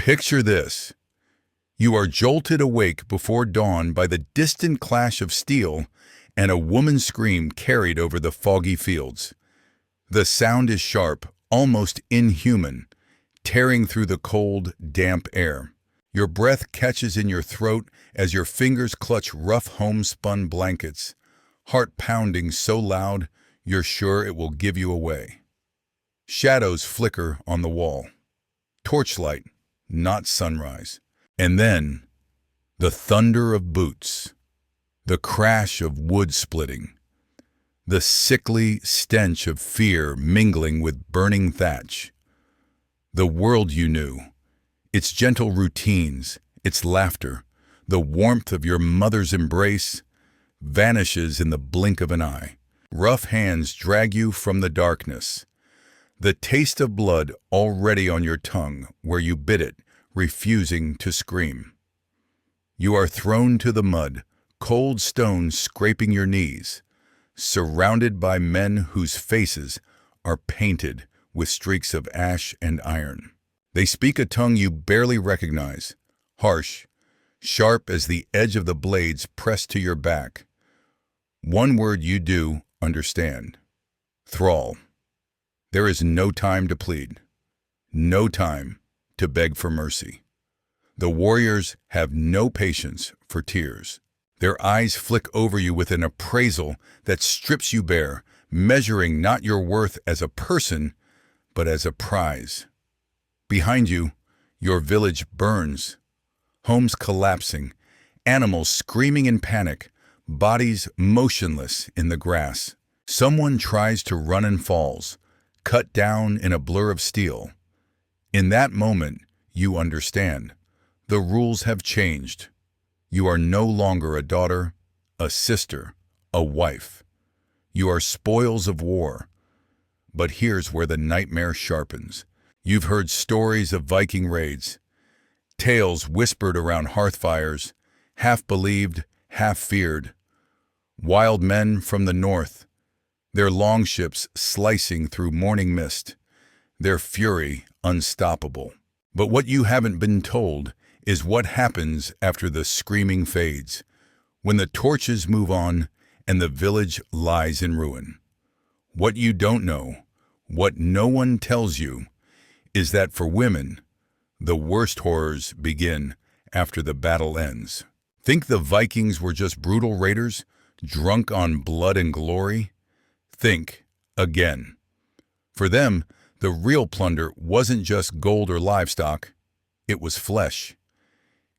Picture this. You are jolted awake before dawn by the distant clash of steel and a woman's scream carried over the foggy fields. The sound is sharp, almost inhuman, tearing through the cold, damp air. Your breath catches in your throat as your fingers clutch rough homespun blankets, heart pounding so loud you're sure it will give you away. Shadows flicker on the wall. Torchlight, not sunrise. And then, the thunder of boots, the crash of wood splitting, the sickly stench of fear mingling with burning thatch. The world you knew, its gentle routines, its laughter, the warmth of your mother's embrace, vanishes in the blink of an eye. Rough hands drag you from the darkness. The taste of blood already on your tongue where you bit it, refusing to scream. You are thrown to the mud, cold stones scraping your knees, surrounded by men whose faces are painted with streaks of ash and iron. They speak a tongue you barely recognize, harsh, sharp as the edge of the blades pressed to your back. One word you do understand: thrall. There is no time to plead, no time to beg for mercy. The warriors have no patience for tears. Their eyes flick over you with an appraisal that strips you bare, measuring not your worth as a person, but as a prize. Behind you, your village burns, homes collapsing, animals screaming in panic, bodies motionless in the grass. Someone tries to run and falls, cut down in a blur of steel. In that moment, you understand. The rules have changed. You are no longer a daughter, a sister, a wife. You are spoils of war. But here's where the nightmare sharpens. You've heard stories of Viking raids, tales whispered around hearthfires, half believed, half feared. Wild men from the north, their longships slicing through morning mist, their fury unstoppable. But what you haven't been told is what happens after the screaming fades, when the torches move on and the village lies in ruin. What you don't know, what no one tells you, is that for women, the worst horrors begin after the battle ends. Think the Vikings were just brutal raiders, drunk on blood and glory? Think again. For them, the real plunder wasn't just gold or livestock, it was flesh.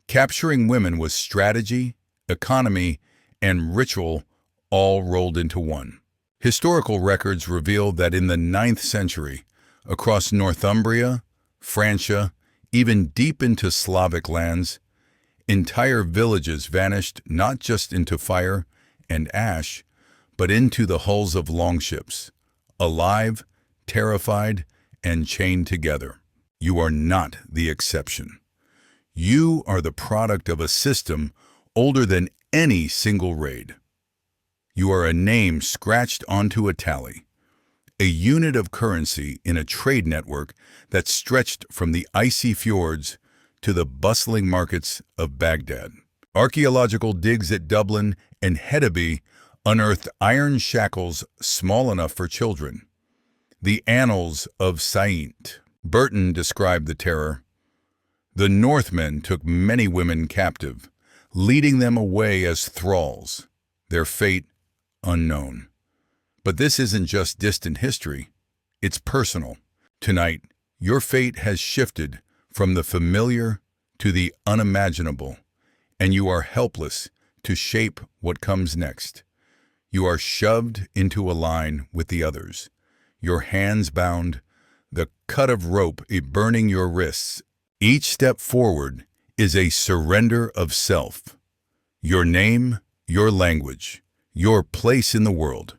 Capturing women was strategy, economy, and ritual all rolled into one. Historical records reveal that in the 9th century, across Northumbria, Francia, even deep into Slavic lands, entire villages vanished not just into fire and ash, but into the hulls of longships, alive, terrified, and chained together. You are not the exception. You are the product of a system older than any single raid. You are a name scratched onto a tally, a unit of currency in a trade network that stretched from the icy fjords to the bustling markets of Baghdad. Archaeological digs at Dublin and Hedeby unearthed iron shackles small enough for children. The Annals of Saint Burton described the terror. The Northmen took many women captive, leading them away as thralls, their fate unknown. But this isn't just distant history, it's personal. Tonight, your fate has shifted from the familiar to the unimaginable, and you are helpless to shape what comes next. You are shoved into a line with the others, your hands bound, the cut of rope burning your wrists. Each step forward is a surrender of self. Your name, your language, your place in the world.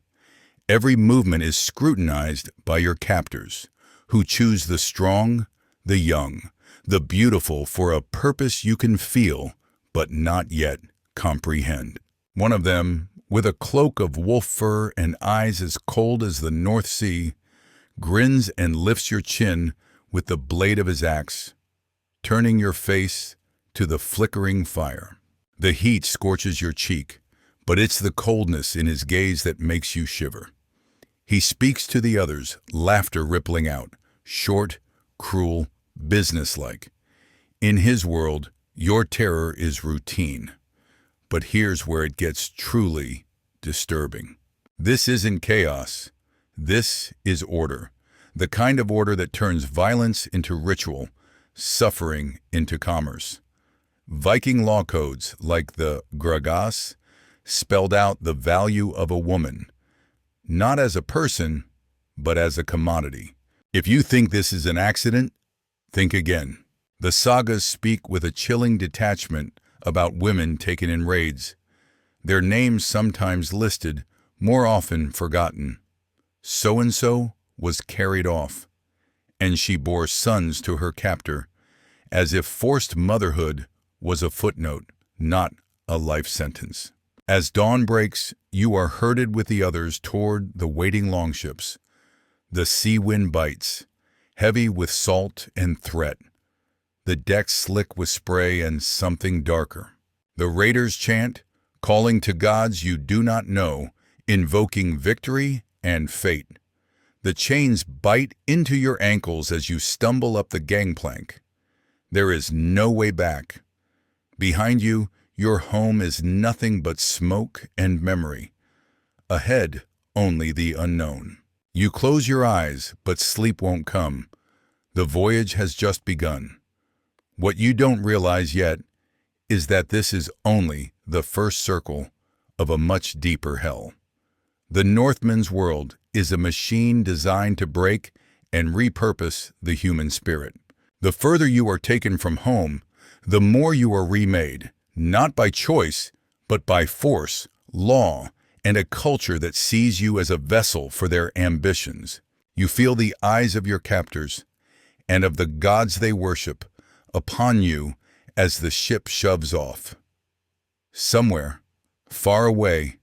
Every movement is scrutinized by your captors, who choose the strong, the young, the beautiful for a purpose you can feel, but not yet comprehend. One of them, with a cloak of wolf fur and eyes as cold as the North Sea, grins and lifts your chin with the blade of his axe. turning your face to the flickering fire. The heat scorches your cheek, but it's the coldness in his gaze that makes you shiver. He speaks to the others, laughter rippling out, short, cruel, businesslike. In his world, your terror is routine. But here's where it gets truly disturbing. This isn't chaos. This is order. The kind of order that turns violence into ritual, suffering into commerce. Viking law codes, like the Gragas, spelled out the value of a woman, not as a person, but as a commodity. If you think this is an accident, think again. The sagas speak with a chilling detachment about women taken in raids, their names sometimes listed, more often forgotten. So-and-so was carried off, and she bore sons to her captor, as if forced motherhood was a footnote, not a life sentence. As dawn breaks, you are herded with the others toward the waiting longships. The sea wind bites, heavy with salt and threat. The decks slick with spray and something darker. The raiders chant, calling to gods you do not know, invoking victory and fate. The chains bite into your ankles as you stumble up the gangplank. There is no way back. Behind you, your home is nothing but smoke and memory. Ahead, only the unknown. You close your eyes, but sleep won't come. The voyage has just begun. What you don't realize yet is that this is only the first circle of a much deeper hell. The Northman's world is a machine designed to break and repurpose the human spirit. The further you are taken from home, the more you are remade, not by choice, but by force, law, and a culture that sees you as a vessel for their ambitions. You feel the eyes of your captors and of the gods they worship upon you as the ship shoves off. Somewhere, far away,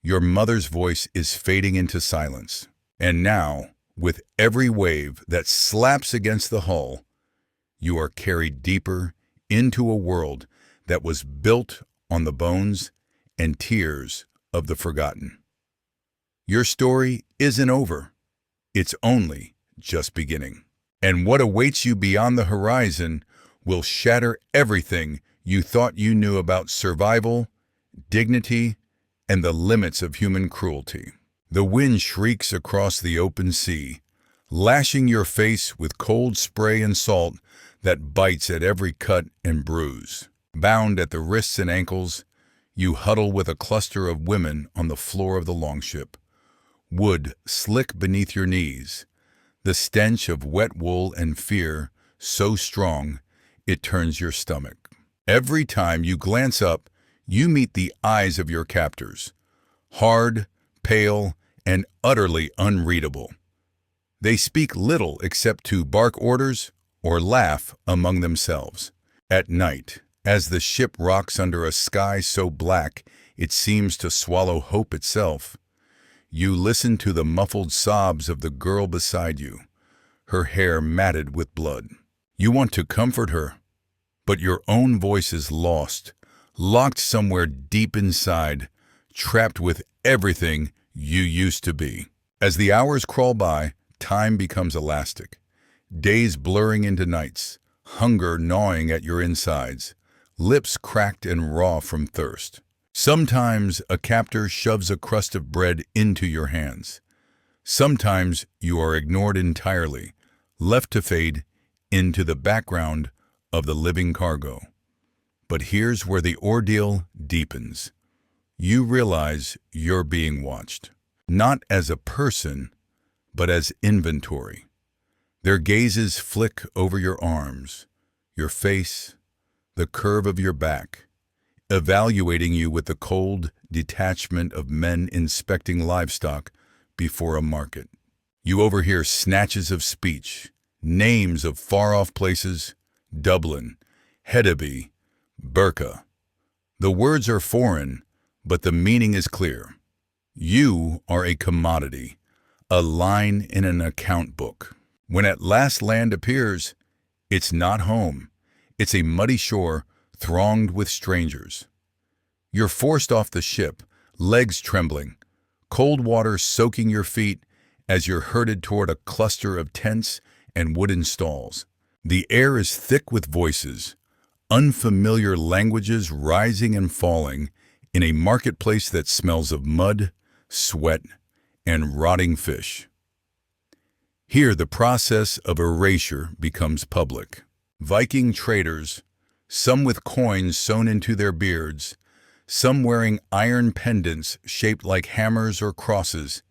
your mother's voice is fading into silence. And now, with every wave that slaps against the hull, you are carried deeper into a world that was built on the bones and tears of the forgotten. Your story isn't over. It's only just beginning. And what awaits you beyond the horizon will shatter everything you thought you knew about survival, dignity, and the limits of human cruelty. The wind shrieks across the open sea, lashing your face with cold spray and salt that bites at every cut and bruise. Bound at the wrists and ankles, you huddle with a cluster of women on the floor of the longship. Wood slick beneath your knees, the stench of wet wool and fear so strong it turns your stomach. Every time you glance up, you meet the eyes of your captors, hard, pale, and utterly unreadable. They speak little except to bark orders or laugh among themselves. At night, as the ship rocks under a sky so black it seems to swallow hope itself, you listen to the muffled sobs of the girl beside you, her hair matted with blood. You want to comfort her, but your own voice is lost, locked somewhere deep inside, trapped with everything you used to be. As the hours crawl by, time becomes elastic, days blurring into nights, hunger gnawing at your insides, lips cracked and raw from thirst. Sometimes a captor shoves a crust of bread into your hands. Sometimes you are ignored entirely, left to fade into the background of the living cargo. But here's where the ordeal deepens. You realize you're being watched, not as a person, but as inventory. Their gazes flick over your arms, your face, the curve of your back, evaluating you with the cold detachment of men inspecting livestock before a market. You overhear snatches of speech, names of far-off places, Dublin, Hedeby, Burka. The words are foreign, but the meaning is clear. You are a commodity, a line in an account book. When at last land appears, it's not home. It's a muddy shore thronged with strangers. You're forced off the ship, legs trembling, cold water soaking your feet as you're herded toward a cluster of tents and wooden stalls. The air is thick with voices, unfamiliar languages rising and falling in a marketplace that smells of mud, sweat, and rotting fish. Here, the process of erasure becomes public. Viking traders, some with coins sewn into their beards, some wearing iron pendants shaped like hammers or crosses,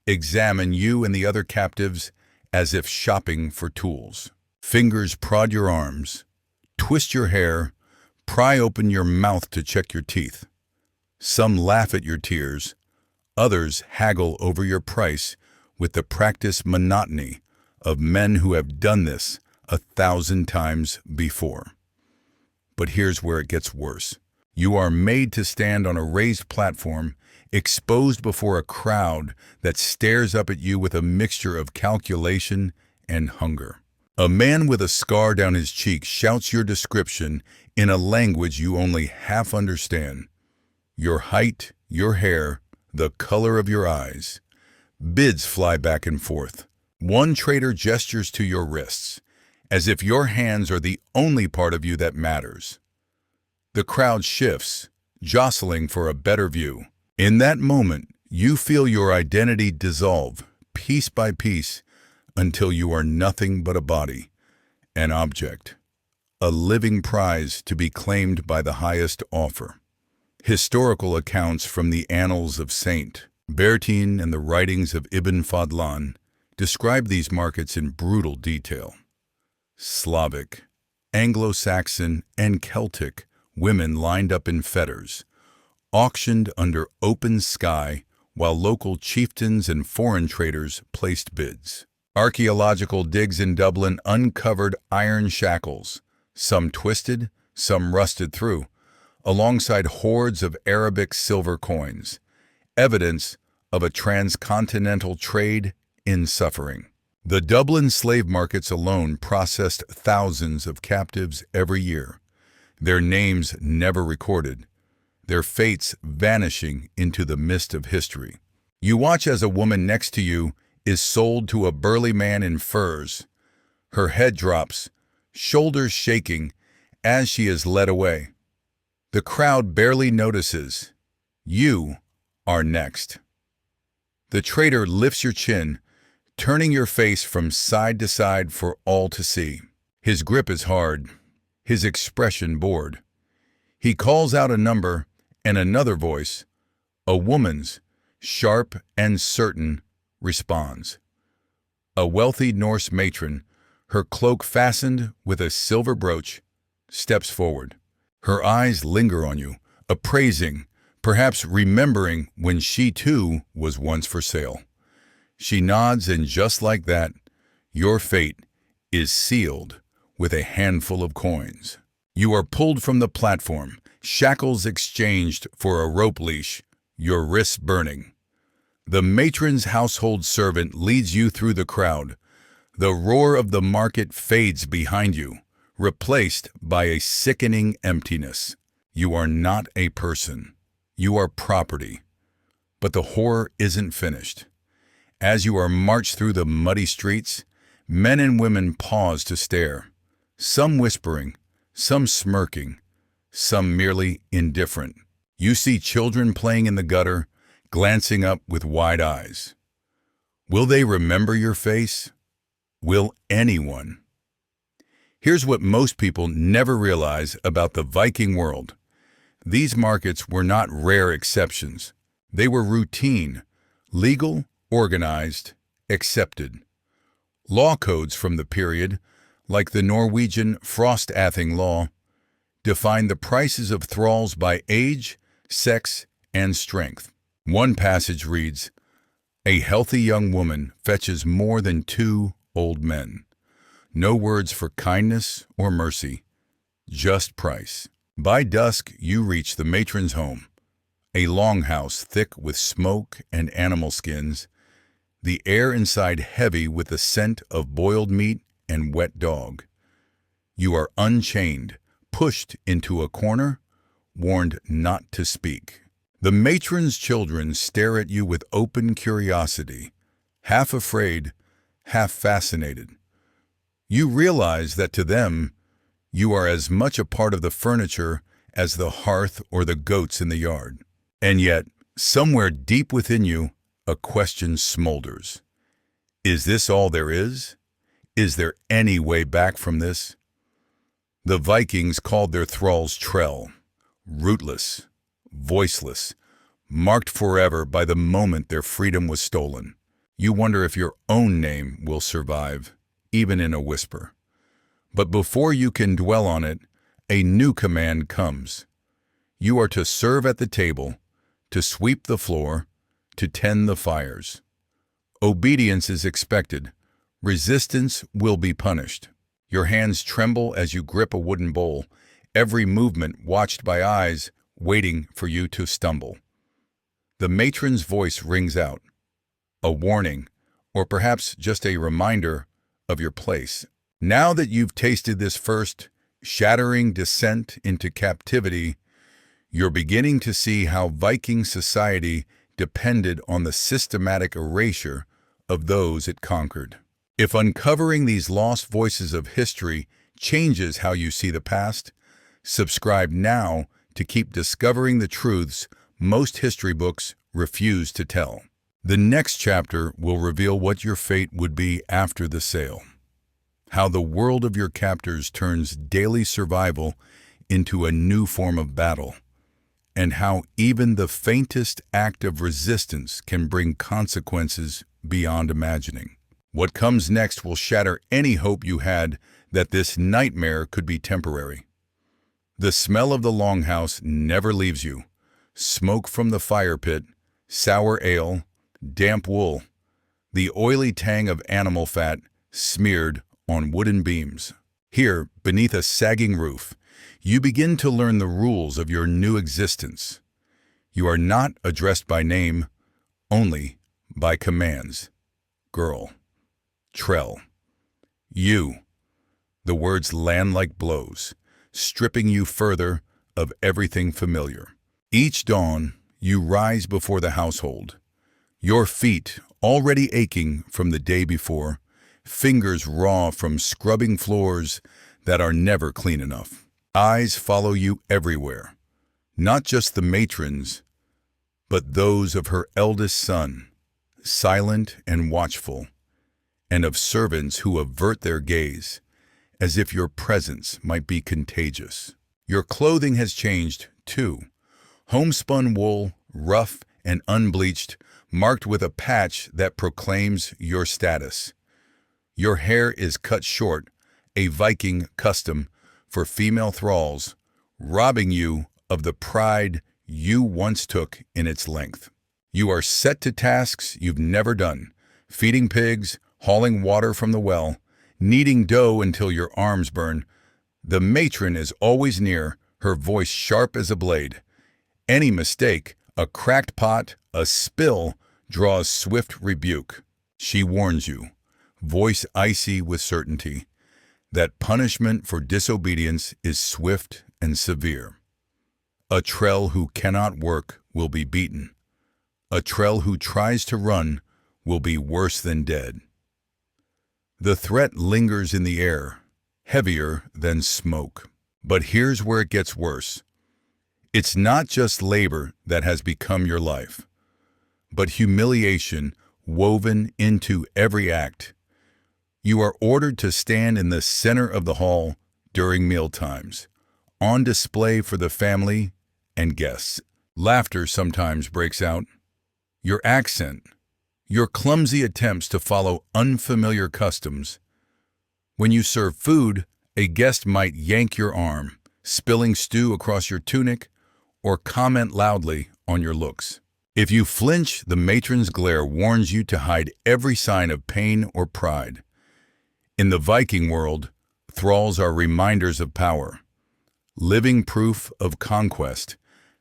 examine you and the other captives as if shopping for tools. Fingers prod your arms, twist your hair, pry open your mouth to check your teeth. Some laugh at your tears, others haggle over your price with the practiced monotony of men who have done this 1,000 times before. But here's where it gets worse. You are made to stand on a raised platform, exposed before a crowd that stares up at you with a mixture of calculation and hunger. A man with a scar down his cheek shouts your description in a language you only half understand. Your height, your hair, the color of your eyes. Bids fly back and forth. One trader gestures to your wrists, as if your hands are the only part of you that matters. The crowd shifts, jostling for a better view. In that moment, you feel your identity dissolve, piece by piece, until you are nothing but a body, an object, a living prize to be claimed by the highest offer. Historical accounts from the annals of Saint Bertin and the writings of Ibn Fadlan describe these markets in brutal detail. Slavic, Anglo-Saxon, and Celtic women lined up in fetters, auctioned under open sky while local chieftains and foreign traders placed bids. Archaeological digs in Dublin uncovered iron shackles, some twisted, some rusted through, alongside hordes of Arabic silver coins, evidence of a transcontinental trade in suffering. The Dublin slave markets alone processed thousands of captives every year, their names never recorded, their fates vanishing into the mist of history. You watch as a woman next to you is sold to a burly man in furs. Her head drops, shoulders shaking, as she is led away. The crowd barely notices. You are next. The trader lifts your chin, turning your face from side to side for all to see. His grip is hard, his expression bored. He calls out a number, and another voice, a woman's, sharp and certain, responds. A wealthy Norse matron, her cloak fastened with a silver brooch, steps forward. Her eyes linger on you, appraising, perhaps remembering when she too was once for sale. She nods, and just like that, your fate is sealed with a handful of coins. You are pulled from the platform, shackles exchanged for a rope leash, your wrists burning. The matron's household servant leads you through the crowd. The roar of the market fades behind you, replaced by a sickening emptiness. You are not a person. You are property. But the horror isn't finished. As you are marched through the muddy streets, men and women pause to stare, some whispering, some smirking, some merely indifferent. You see children playing in the gutter, glancing up with wide eyes. Will they remember your face? Will anyone? Here's what most people never realize about the Viking world. These markets were not rare exceptions. They were routine, legal, organized, accepted. Law codes from the period, like the Norwegian Frostathing law, defined the prices of thralls by age, sex, and strength. One passage reads, "A healthy young woman fetches more than 2 old men." No words for kindness or mercy, just price. By dusk, you reach the matron's home, a longhouse thick with smoke and animal skins, the air inside heavy with the scent of boiled meat and wet dog. You are unchained, pushed into a corner, warned not to speak. The matron's children stare at you with open curiosity, half afraid, half fascinated. You realize that to them, you are as much a part of the furniture as the hearth or the goats in the yard. And yet, somewhere deep within you, a question smolders. Is this all there is? Is there any way back from this? The Vikings called their thralls trell, rootless, voiceless, marked forever by the moment their freedom was stolen. You wonder if your own name will survive, even in a whisper. But before you can dwell on it, a new command comes. You are to serve at the table, to sweep the floor, to tend the fires. Obedience is expected. Resistance will be punished. Your hands tremble as you grip a wooden bowl, every movement watched by eyes waiting for you to stumble. The matron's voice rings out, a warning, or perhaps just a reminder of your place. Now that you've tasted this first, shattering descent into captivity, you're beginning to see how Viking society depended on the systematic erasure of those it conquered. If uncovering these lost voices of history changes how you see the past, subscribe now to keep discovering the truths most history books refuse to tell. The next chapter will reveal what your fate would be after the sale, how the world of your captors turns daily survival into a new form of battle, and how even the faintest act of resistance can bring consequences beyond imagining. What comes next will shatter any hope you had that this nightmare could be temporary. The smell of the longhouse never leaves you. Smoke from the fire pit, sour ale, damp wool, the oily tang of animal fat smeared on wooden beams. Here, beneath a sagging roof, you begin to learn the rules of your new existence. You are not addressed by name, only by commands. Girl. Trell. You. The words land like blows, stripping you further of everything familiar. Each dawn, you rise before the household, your feet already aching from the day before, fingers raw from scrubbing floors that are never clean enough. Eyes follow you everywhere, not just the matron's, but those of her eldest son, silent and watchful, and of servants who avert their gaze, as if your presence might be contagious. Your clothing has changed, too. Homespun wool, rough and unbleached, marked with a patch that proclaims your status. Your hair is cut short, a Viking custom for female thralls, robbing you of the pride you once took in its length. You are set to tasks you've never done, feeding pigs, hauling water from the well, kneading dough until your arms burn. The matron is always near, her voice sharp as a blade. Any mistake, a cracked pot, a spill, draws swift rebuke. She warns you, voice icy with certainty, that punishment for disobedience is swift and severe. A trell who cannot work will be beaten. A trell who tries to run will be worse than dead. The threat lingers in the air, heavier than smoke. But here's where it gets worse. It's not just labor that has become your life, but humiliation woven into every act. You are ordered to stand in the center of the hall during mealtimes, on display for the family and guests. Laughter sometimes breaks out. Your accent, your clumsy attempts to follow unfamiliar customs. When you serve food, a guest might yank your arm, spilling stew across your tunic, or comment loudly on your looks. If you flinch, the matron's glare warns you to hide every sign of pain or pride. In the Viking world, thralls are reminders of power, living proof of conquest,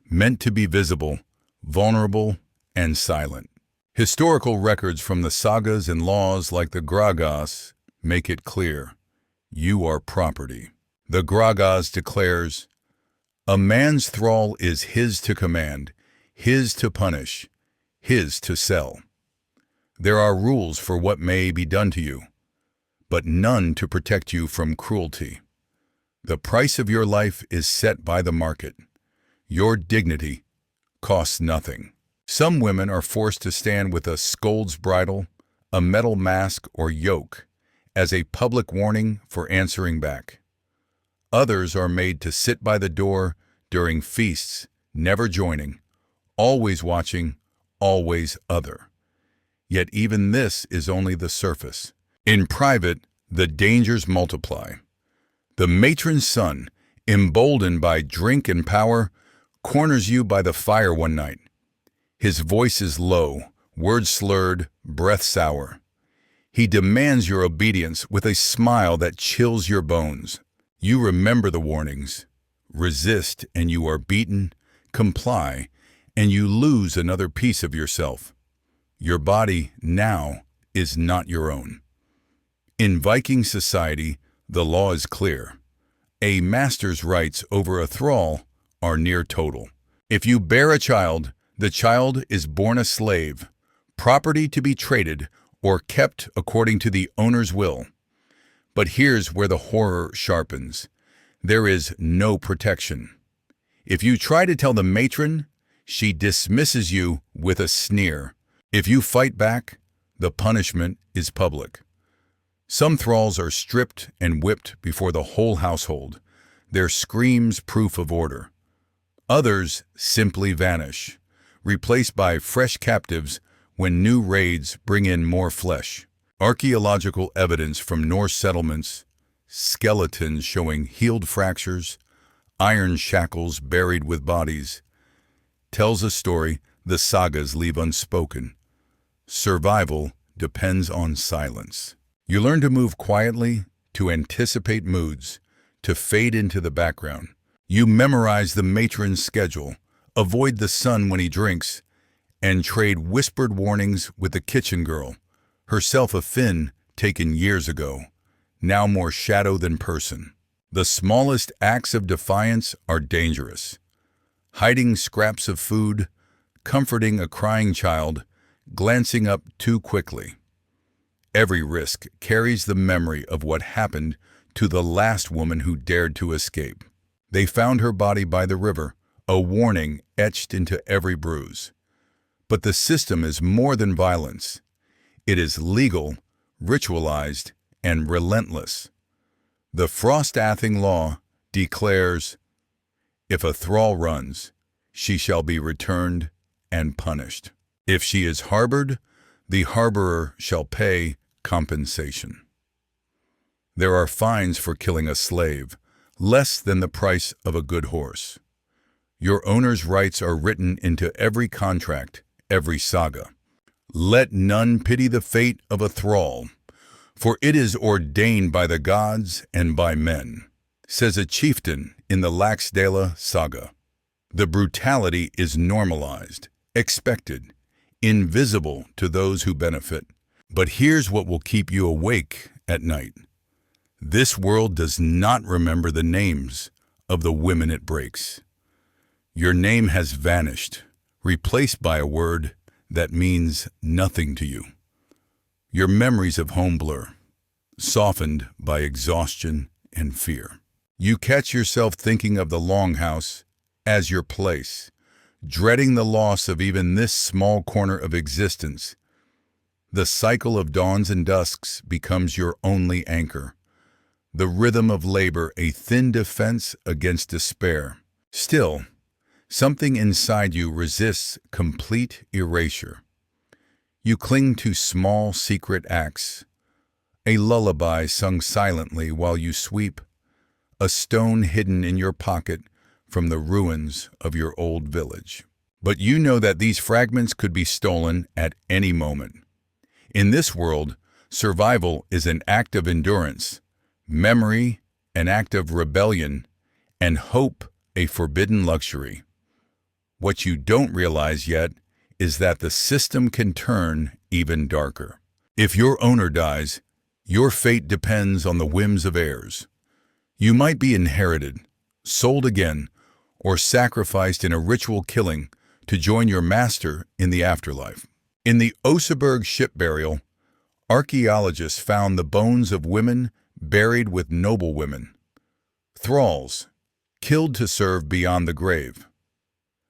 meant to be visible, vulnerable, and silent. Historical records from the sagas and laws like the Gragas make it clear, you are property. The Gragas declares, "A man's thrall is his to command, his to punish, his to sell. There are rules for what may be done to you, but none to protect you from cruelty. The price of your life is set by the market. Your dignity costs nothing." Some women are forced to stand with a scold's bridle, a metal mask, or yoke as a public warning for answering back. Others are made to sit by the door during feasts, never joining, always watching, always other. Yet even this is only the surface. In private, the dangers multiply. The matron's son, emboldened by drink and power, corners you by the fire one night. His voice is low, words slurred, breath sour. He demands your obedience with a smile that chills your bones. You remember the warnings. Resist and you are beaten. Comply and you lose another piece of yourself. Your body now is not your own. In Viking society, the law is clear. A master's rights over a thrall are near total. If you bear a child, the child is born a slave, property to be traded or kept according to the owner's will. But here's where the horror sharpens. There is no protection. If you try to tell the matron, she dismisses you with a sneer. If you fight back, the punishment is public. Some thralls are stripped and whipped before the whole household, their screams proof of order. Others simply vanish, replaced by fresh captives when new raids bring in more flesh. Archaeological evidence from Norse settlements, skeletons showing healed fractures, iron shackles buried with bodies, tells a story the sagas leave unspoken. Survival depends on silence. You learn to move quietly, to anticipate moods, to fade into the background. You memorize the matron's schedule, avoid the son when he drinks, and trade whispered warnings with the kitchen girl, herself a Finn taken years ago, now more shadow than person. The smallest acts of defiance are dangerous. Hiding scraps of food, comforting a crying child, glancing up too quickly. Every risk carries the memory of what happened to the last woman who dared to escape. They found her body by the river, a warning etched into every bruise. But the system is more than violence. It is legal, ritualized, and relentless. The Frostathing law declares, if a thrall runs, she shall be returned and punished. If she is harbored, the harborer shall pay compensation. There are fines for killing a slave, less than the price of a good horse. Your owner's rights are written into every contract, every saga. Let none pity the fate of a thrall, for it is ordained by the gods and by men, says a chieftain in the Laxdæla saga. The brutality is normalized, expected, invisible to those who benefit. But here's what will keep you awake at night. This world does not remember the names of the women it breaks. Your name has vanished, replaced by a word that means nothing to you. Your memories of home blur, softened by exhaustion and fear. You catch yourself thinking of the longhouse as your place, dreading the loss of even this small corner of existence. The cycle of dawns and dusks becomes your only anchor. The rhythm of labor a thin defense against despair. Still, something inside you resists complete erasure. You cling to small secret acts, a lullaby sung silently while you sweep, a stone hidden in your pocket from the ruins of your old village. But you know that these fragments could be stolen at any moment. In this world, survival is an act of endurance, memory an act of rebellion, and hope a forbidden luxury. What you don't realize yet is that the system can turn even darker. If your owner dies, your fate depends on the whims of heirs. You might be inherited, sold again, or sacrificed in a ritual killing to join your master in the afterlife. In the Oseberg ship burial, archaeologists found the bones of women buried with noble women, thralls, killed to serve beyond the grave.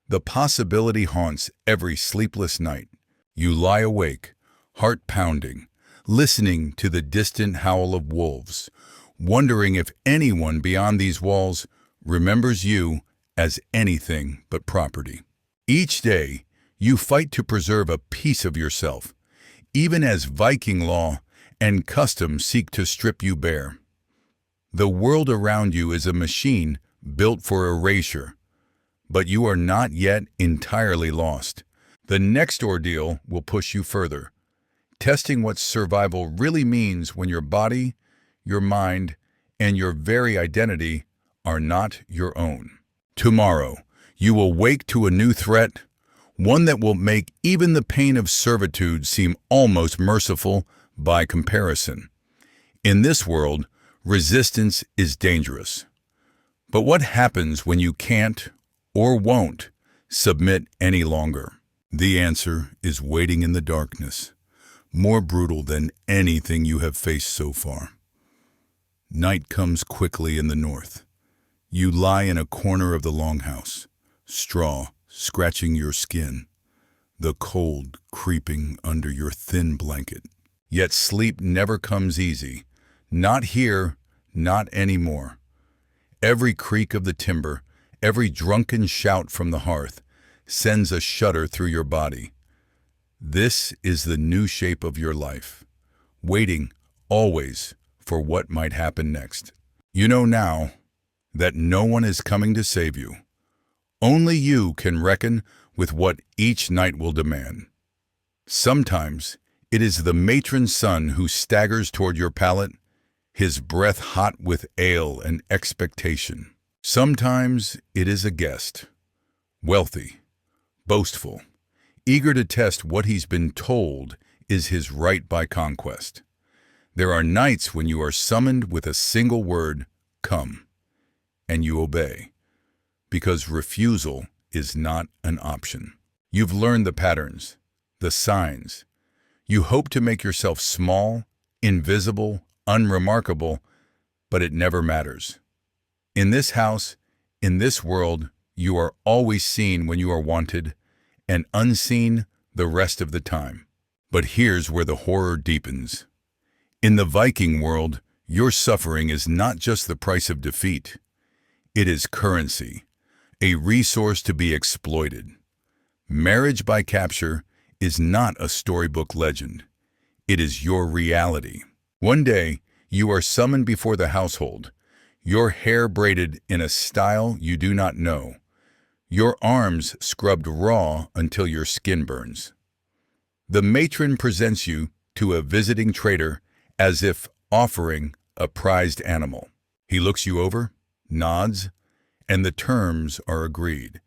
The possibility haunts every sleepless night. You lie awake, heart pounding, listening to the distant howl of wolves, wondering if anyone beyond these walls remembers you as anything but property. Each day, you fight to preserve a piece of yourself, even as Viking law and custom seek to strip you bare. The world around you is a machine built for erasure, but you are not yet entirely lost. The next ordeal will push you further, testing what survival really means when your body, your mind, and your very identity are not your own. Tomorrow, you will wake to a new threat, one that will make even the pain of servitude seem almost merciful by comparison. In this world, resistance is dangerous. But what happens when you can't or won't submit any longer? The answer is waiting in the darkness, more brutal than anything you have faced so far. Night comes quickly in the north. You lie in a corner of the longhouse, straw scratching your skin, the cold creeping under your thin blanket. Yet sleep never comes easy. Not here, not anymore. Every creak of the timber, every drunken shout from the hearth, sends a shudder through your body. This is the new shape of your life, waiting always for what might happen next. You know now that no one is coming to save you. Only you can reckon with what each night will demand. Sometimes it is the matron son who staggers toward your pallet, his breath hot with ale and expectation. Sometimes it is a guest, wealthy, boastful, eager to test what he's been told is his right by conquest. There are nights when you are summoned with a single word, "Come," and you obey, because refusal is not an option. You've learned the patterns, the signs. You hope to make yourself small, invisible, unremarkable, but it never matters. In this house, in this world, you are always seen when you are wanted, and unseen the rest of the time. But here's where the horror deepens. In the Viking world, your suffering is not just the price of defeat. It is currency, a resource to be exploited. Marriage by capture is not a storybook legend. It is your reality. One day, you are summoned before the household, your hair braided in a style you do not know, your arms scrubbed raw until your skin burns. The matron presents you to a visiting trader as if offering a prized animal. He looks you over, nods, and the terms are agreed.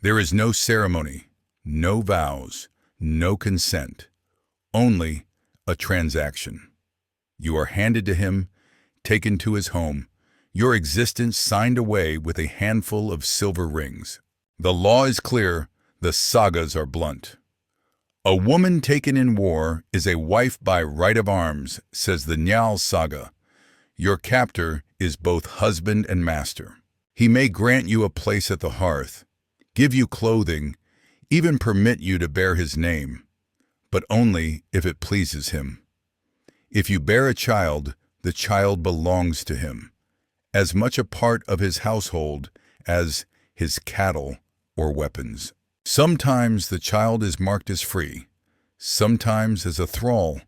There is no ceremony, no vows, no consent, only a transaction. You are handed to him, taken to his home, your existence signed away with a handful of silver rings. The law is clear, the sagas are blunt. A woman taken in war is a wife by right of arms, says the Njal saga. Your captor is both husband and master. He may grant you a place at the hearth, give you clothing, even permit you to bear his name, but only if it pleases him. If you bear a child, the child belongs to him, as much a part of his household as his cattle or weapons. Sometimes the child is marked as free, sometimes as a thrall,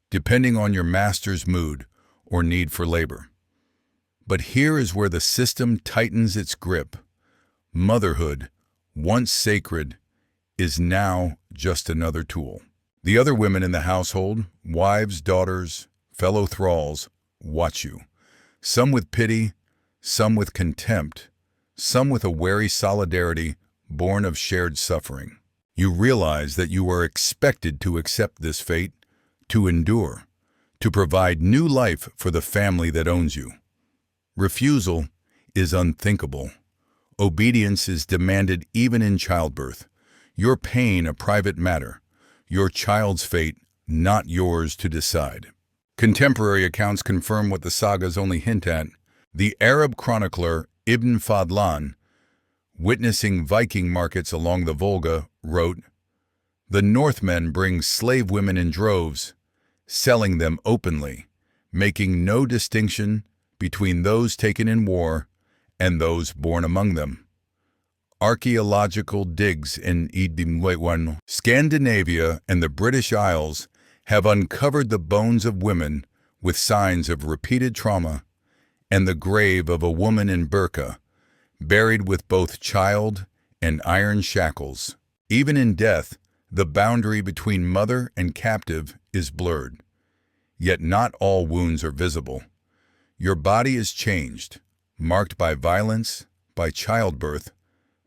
depending on your master's mood or need for labor. But here is where the system tightens its grip. Motherhood, once sacred, is now just another tool. The other women in the household, wives, daughters, fellow thralls, watch you. Some with pity, some with contempt, some with a wary solidarity born of shared suffering. You realize that you are expected to accept this fate, to endure, to provide new life for the family that owns you. Refusal is unthinkable. Obedience is demanded even in childbirth. Your pain a private matter. Your child's fate not yours to decide. Contemporary accounts confirm what the sagas only hint at. The Arab chronicler Ibn Fadlan, witnessing Viking markets along the Volga, wrote, "The Northmen bring slave women in droves, selling them openly, making no distinction between those taken in war and those born among them." Archaeological digs in Scandinavia and the British Isles have uncovered the bones of women with signs of repeated trauma and the grave of a woman in burqa, buried with both child and iron shackles. Even in death, the boundary between mother and captive is blurred. Yet not all wounds are visible. Your body is changed, marked by violence, by childbirth,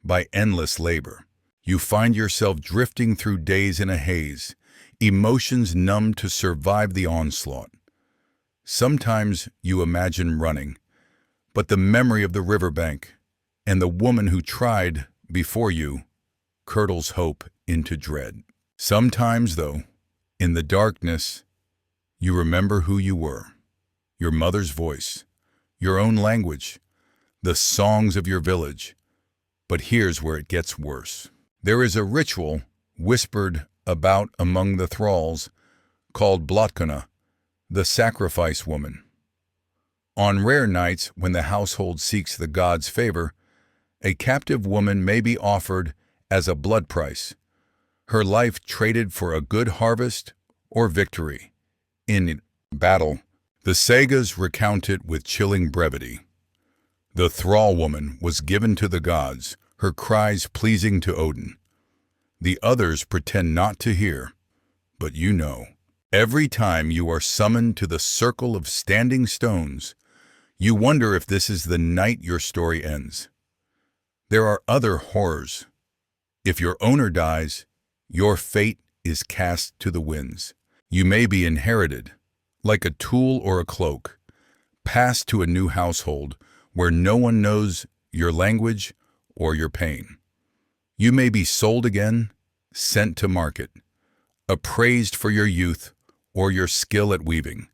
by endless labor. You find yourself drifting through days in a haze, emotions numb to survive the onslaught. Sometimes you imagine running, but the memory of the riverbank and the woman who tried before you curdles hope into dread. Sometimes, though, in the darkness, you remember who you were, your mother's voice, your own language, the songs of your village. But here's where it gets worse. There is a ritual whispered about among the thralls called Blotkona, the sacrifice woman. On rare nights when the household seeks the god's favor, a captive woman may be offered as a blood price, her life traded for a good harvest or victory. In battle, the sagas recount it with chilling brevity. The thrall woman was given to the gods, her cries pleasing to Odin. The others pretend not to hear, but you know. Every time you are summoned to the circle of standing stones, you wonder if this is the night your story ends. There are other horrors. If your owner dies, your fate is cast to the winds. You may be inherited, like a tool or a cloak, passed to a new household where no one knows your language or your pain. You may be sold again, sent to market, appraised for your youth or your skill at weaving,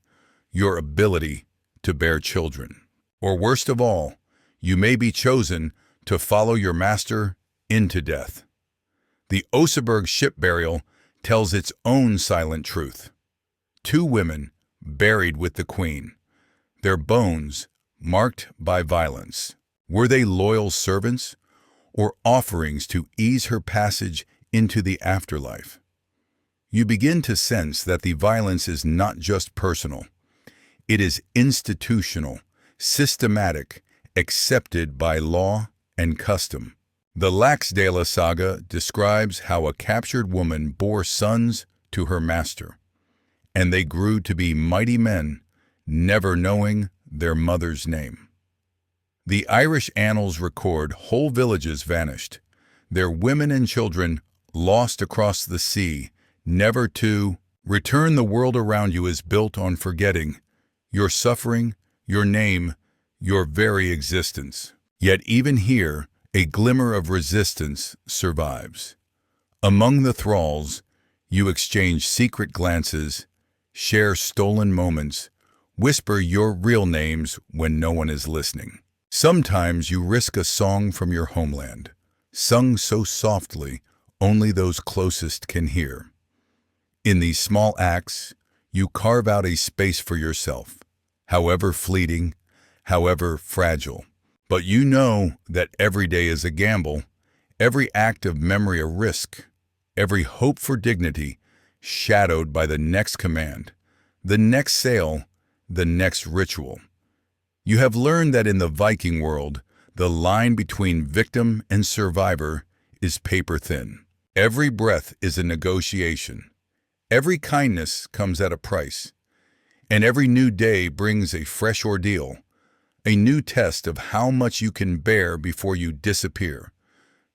your ability to bear children. Or worst of all, you may be chosen to follow your master into death. The Oseberg ship burial tells its own silent truth. 2 women buried with the queen, their bones marked by violence. Were they loyal servants or offerings to ease her passage into the afterlife? You begin to sense that the violence is not just personal. It is institutional, systematic, accepted by law and custom. The Laxdala saga describes how a captured woman bore sons to her master, and they grew to be mighty men, never knowing their mother's name. The Irish annals record whole villages vanished, their women and children lost across the sea, never to return. The world around you is built on forgetting your suffering, your name, your very existence. Yet even here, a glimmer of resistance survives. Among the thralls, you exchange secret glances, share stolen moments, whisper your real names when no one is listening. Sometimes you risk a song from your homeland, sung so softly only those closest can hear. In these small acts, you carve out a space for yourself, however fleeting, however fragile. But you know that every day is a gamble, every act of memory a risk, every hope for dignity shadowed by the next command, the next sale, the next ritual. You have learned that in the Viking world, the line between victim and survivor is paper thin. Every breath is a negotiation. Every kindness comes at a price. And every new day brings a fresh ordeal, a new test of how much you can bear before you disappear,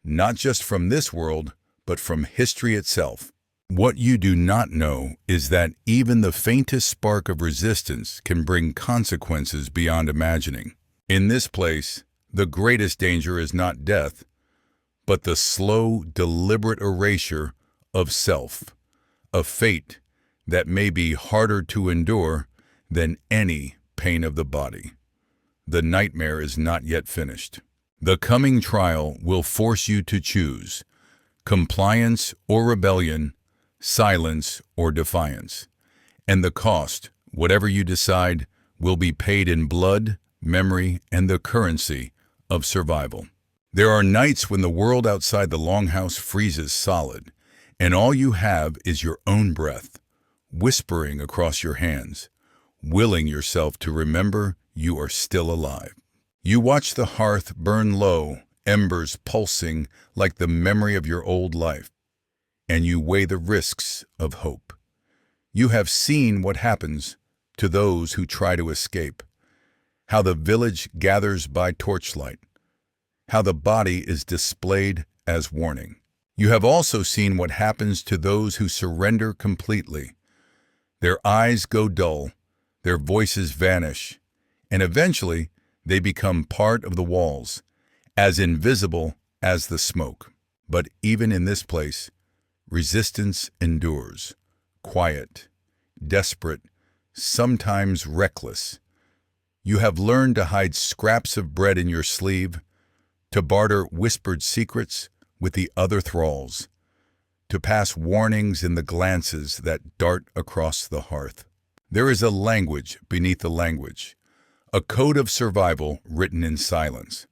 not just from this world, but from history itself. What you do not know is that even the faintest spark of resistance can bring consequences beyond imagining. In this place, the greatest danger is not death, but the slow, deliberate erasure of self, a fate that may be harder to endure than any pain of the body. The nightmare is not yet finished. The coming trial will force you to choose compliance or rebellion, silence or defiance. And the cost, whatever you decide, will be paid in blood, memory, and the currency of survival. There are nights when the world outside the longhouse freezes solid, and all you have is your own breath, whispering across your hands, willing yourself to remember you are still alive. You watch the hearth burn low, embers pulsing like the memory of your old life, and you weigh the risks of hope. You have seen what happens to those who try to escape, how the village gathers by torchlight, how the body is displayed as warning. You have also seen what happens to those who surrender completely. Their eyes go dull, their voices vanish, and eventually they become part of the walls, as invisible as the smoke. But even in this place, resistance endures, quiet, desperate, sometimes reckless. You have learned to hide scraps of bread in your sleeve, to barter whispered secrets with the other thralls, to pass warnings in the glances that dart across the hearth. There is a language beneath the language, a code of survival written in silence.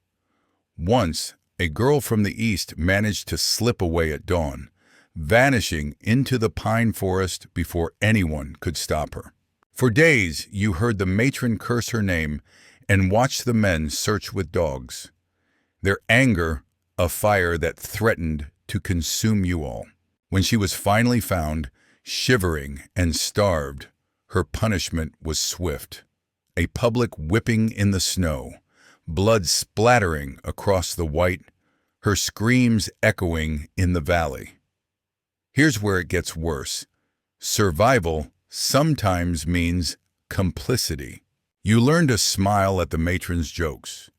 Once, a girl from the east managed to slip away at dawn, vanishing into the pine forest before anyone could stop her. For days, you heard the matron curse her name and watched the men search with dogs, their anger a fire that threatened to consume you all. When she was finally found, shivering and starved, her punishment was swift. A public whipping in the snow, blood splattering across the white, her screams echoing in the valley. Here's where it gets worse. Survival sometimes means complicity. You learn to smile at the matron's jokes,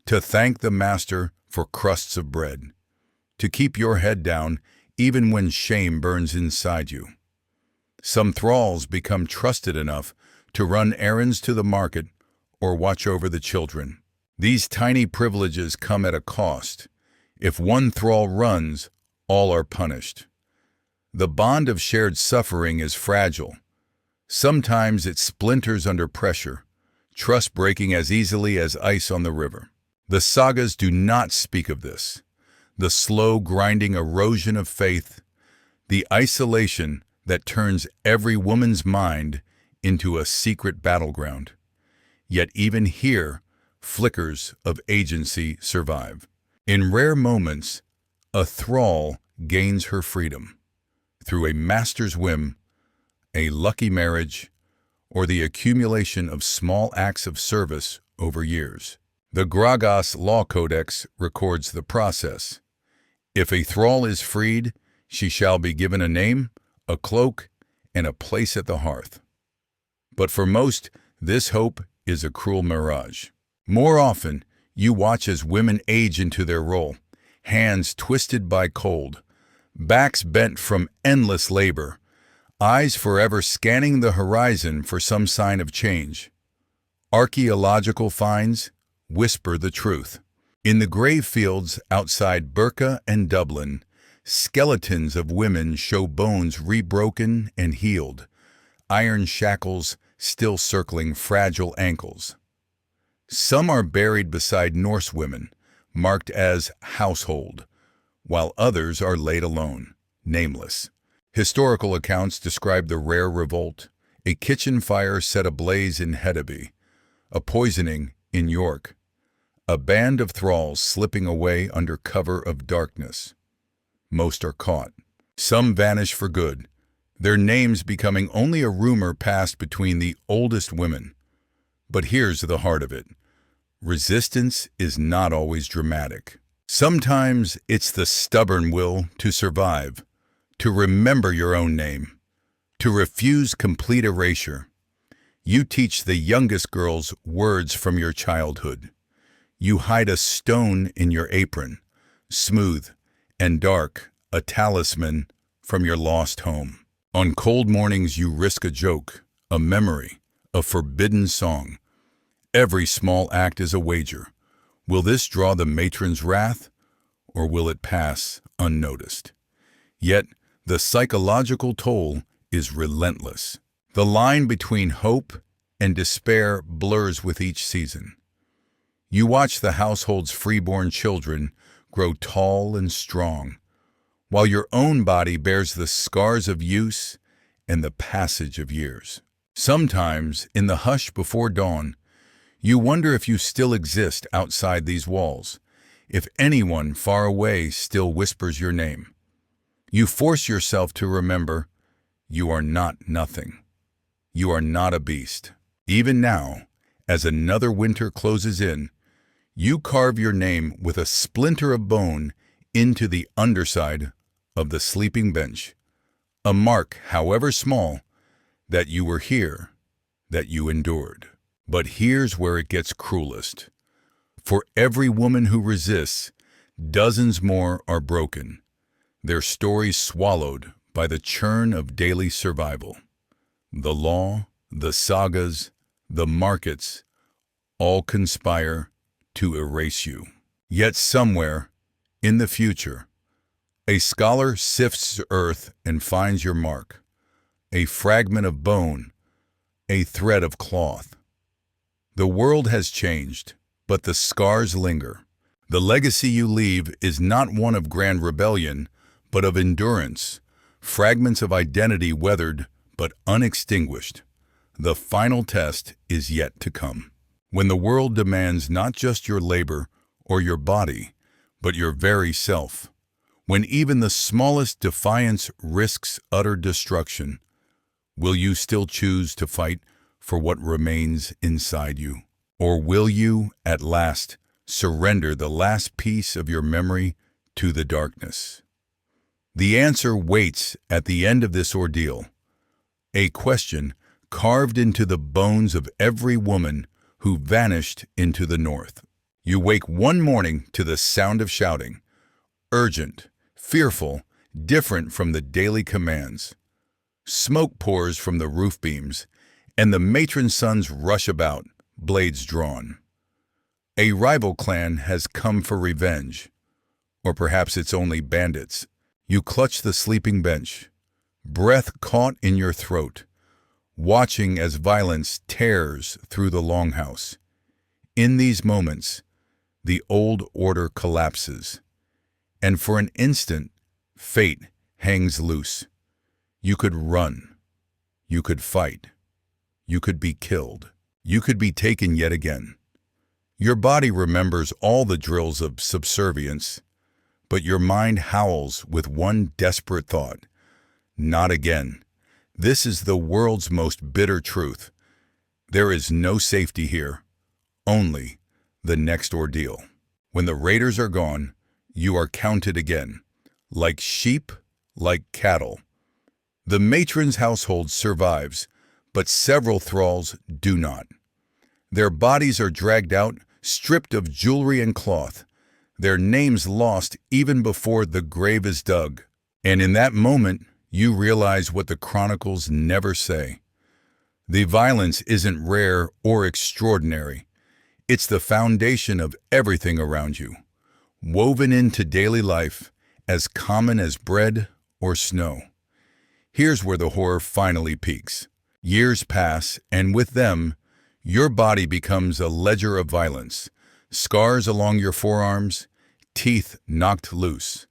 to thank the master for crusts of bread, to keep your head down even when shame burns inside you. Some thralls become trusted enough to run errands to the market or watch over the children. These tiny privileges come at a cost. If one thrall runs, all are punished. The bond of shared suffering is fragile. Sometimes it splinters under pressure, trust breaking as easily as ice on the river. The sagas do not speak of this. The slow, grinding erosion of faith, the isolation that turns every woman's mind into a secret battleground. Yet even here, flickers of agency survive. In rare moments, a thrall gains her freedom through a master's whim, a lucky marriage, or the accumulation of small acts of service over years. The Gragas Law Codex records the process. If a thrall is freed, she shall be given a name, a cloak, and a place at the hearth. But for most, this hope is a cruel mirage. More often, you watch as women age into their role, hands twisted by cold, backs bent from endless labor, eyes forever scanning the horizon for some sign of change. Archaeological finds whisper the truth. In the grave fields outside Birka and Dublin, skeletons of women show bones rebroken and healed, iron shackles still circling fragile ankles. Some are buried beside Norse women, marked as household, while others are laid alone, nameless. Historical accounts describe the rare revolt, a kitchen fire set ablaze in Hedeby, a poisoning in York, a band of thralls slipping away under cover of darkness. Most are caught. Some vanish for good, their names becoming only a rumor passed between the oldest women. But here's the heart of it. Resistance is not always dramatic. Sometimes it's the stubborn will to survive, to remember your own name, to refuse complete erasure. You teach the youngest girls words from your childhood. You hide a stone in your apron, smooth and dark, a talisman from your lost home. On cold mornings you risk a joke, a memory, a forbidden song. Every small act is a wager. Will this draw the matron's wrath, or will it pass unnoticed? Yet, the psychological toll is relentless. The line between hope and despair blurs with each season. You watch the household's freeborn children grow tall and strong, while your own body bears the scars of use and the passage of years. Sometimes, in the hush before dawn, you wonder if you still exist outside these walls, if anyone far away still whispers your name. You force yourself to remember, you are not nothing. You are not a beast. Even now, as another winter closes in, you carve your name with a splinter of bone into the underside of the sleeping bench, a mark, however small, that you were here, that you endured. But here's where it gets cruelest. For every woman who resists, dozens more are broken, their stories swallowed by the churn of daily survival. The law, the sagas, the markets, all conspire to erase you. Yet somewhere, in the future, a scholar sifts earth and finds your mark, a fragment of bone, a thread of cloth. The world has changed, but the scars linger. The legacy you leave is not one of grand rebellion, but of endurance, fragments of identity weathered but unextinguished. The final test is yet to come. When the world demands not just your labor or your body, but your very self. When even the smallest defiance risks utter destruction, will you still choose to fight for what remains inside you? Or will you, at last, surrender the last piece of your memory to the darkness? The answer waits at the end of this ordeal, a question carved into the bones of every woman who vanished into the north. You wake one morning to the sound of shouting, urgent, fearful, different from the daily commands. Smoke pours from the roof beams, and the matron sons rush about, blades drawn. A rival clan has come for revenge, or perhaps it's only bandits. You clutch the sleeping bench, breath caught in your throat, watching as violence tears through the longhouse. In these moments, the old order collapses, and for an instant, fate hangs loose. You could run, you could fight, you could be killed, you could be taken yet again. Your body remembers all the drills of subservience, but your mind howls with one desperate thought. Not again. This is the world's most bitter truth. There is no safety here, only the next ordeal. When the raiders are gone, you are counted again, like sheep, like cattle. The matron's household survives, but several thralls do not. Their bodies are dragged out, stripped of jewelry and cloth, their names lost even before the grave is dug. And in that moment, you realize what the chronicles never say. The violence isn't rare or extraordinary. It's the foundation of everything around you, woven into daily life, as common as bread or snow. Here's where the horror finally peaks. Years pass, and with them, your body becomes a ledger of violence. Scars along your forearms, teeth knocked loose,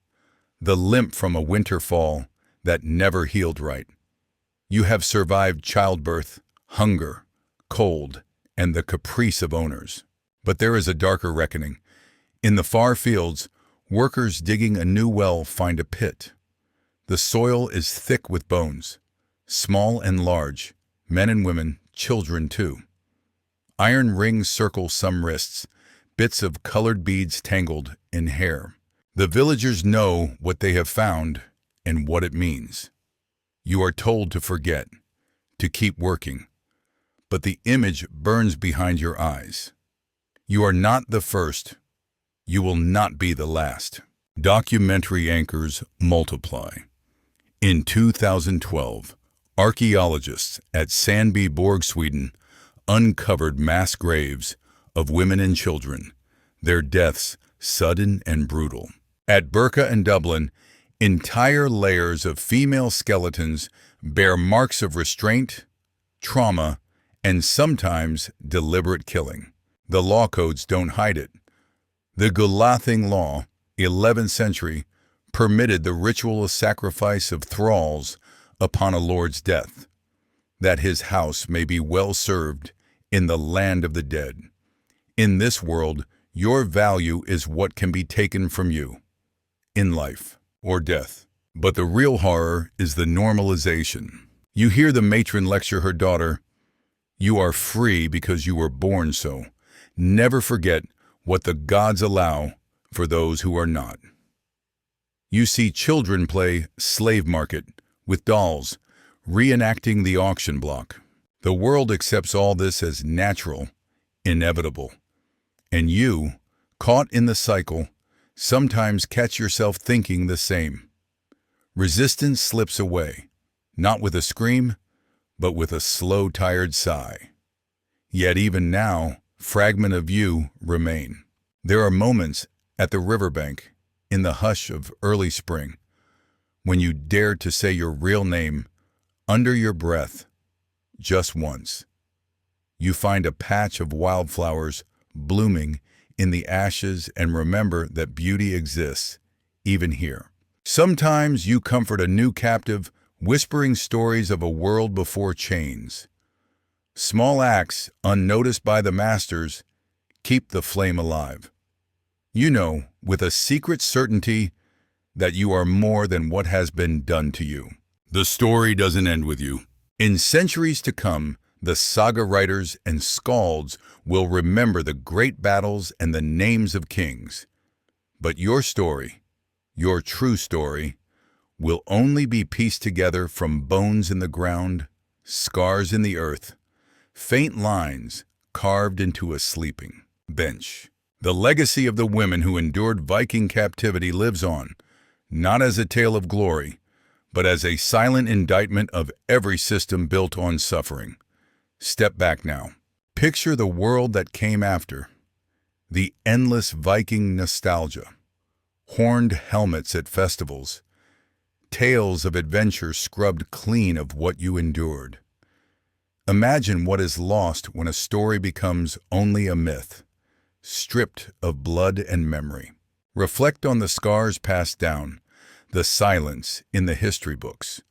the limp from a winter fall that never healed right. You have survived childbirth, hunger, cold, and the caprice of owners. But there is a darker reckoning. In the far fields, workers digging a new well find a pit. The soil is thick with bones, small and large, men and women, children too. Iron rings circle some wrists, bits of colored beads tangled in hair. The villagers know what they have found and what it means. You are told to forget, to keep working, but the image burns behind your eyes. You are not the first. You will not be the last. Documentary anchors multiply. In 2012, archaeologists at Sandbyborg, Sweden, uncovered mass graves of women and children, their deaths sudden and brutal. At Birka and Dublin, entire layers of female skeletons bear marks of restraint, trauma, and sometimes deliberate killing. The law codes don't hide it. The Gulathing law, 11th century, permitted the ritual sacrifice of thralls upon a lord's death, that his house may be well served in the land of the dead. In this world, your value is what can be taken from you, in life or death. But the real horror is the normalization. You hear the matron lecture her daughter, "You are free because you were born so. Never forget what the gods allow for those who are not." You see children play slave market with dolls, reenacting the auction block. The world accepts all this as natural, inevitable. And you, caught in the cycle, sometimes catch yourself thinking the same. Resistance slips away, not with a scream, but with a slow, tired sigh. Yet even now, fragments of you remain. There are moments at the riverbank, in the hush of early spring, when you dare to say your real name under your breath, just once. You find a patch of wildflowers blooming in the ashes and remember that beauty exists, even here. Sometimes you comfort a new captive, whispering stories of a world before chains. Small acts, unnoticed by the masters, keep the flame alive. You know, with a secret certainty, that you are more than what has been done to you. The story doesn't end with you. In centuries to come, the saga writers and skalds will remember the great battles and the names of kings. But your story, your true story, will only be pieced together from bones in the ground, scars in the earth, faint lines carved into a sleeping bench. The legacy of the women who endured Viking captivity lives on, not as a tale of glory, but as a silent indictment of every system built on suffering. Step back now. Picture the world that came after. The endless Viking nostalgia. Horned helmets at festivals. Tales of adventure scrubbed clean of what you endured. Imagine what is lost when a story becomes only a myth, stripped of blood and memory. Reflect on the scars passed down, the silence in the history books,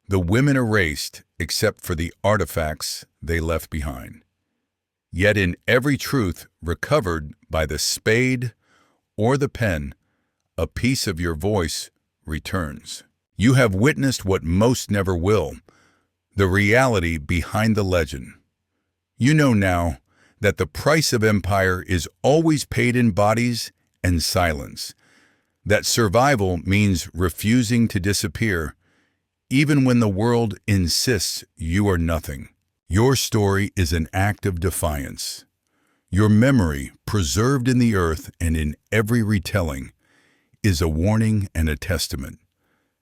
the women erased except for the artifacts they left behind. Yet in every truth recovered by the spade or the pen, a piece of your voice returns. You have witnessed what most never will, the reality behind the legend. You know now that the price of empire is always paid in bodies and silence, that survival means refusing to disappear, even when the world insists you are nothing. Your story is an act of defiance. Your memory, preserved in the earth and in every retelling, is a warning and a testament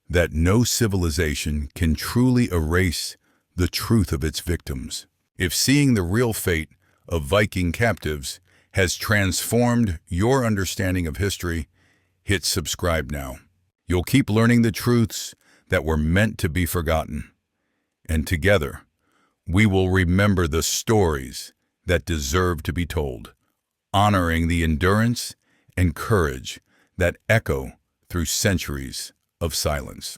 that no civilization can truly erase the truth of its victims. If seeing the real fate of Viking captives has transformed your understanding of history, hit subscribe now. You'll keep learning the truths that were meant to be forgotten. And together, we will remember the stories that deserve to be told, honoring the endurance and courage that echo through centuries of silence.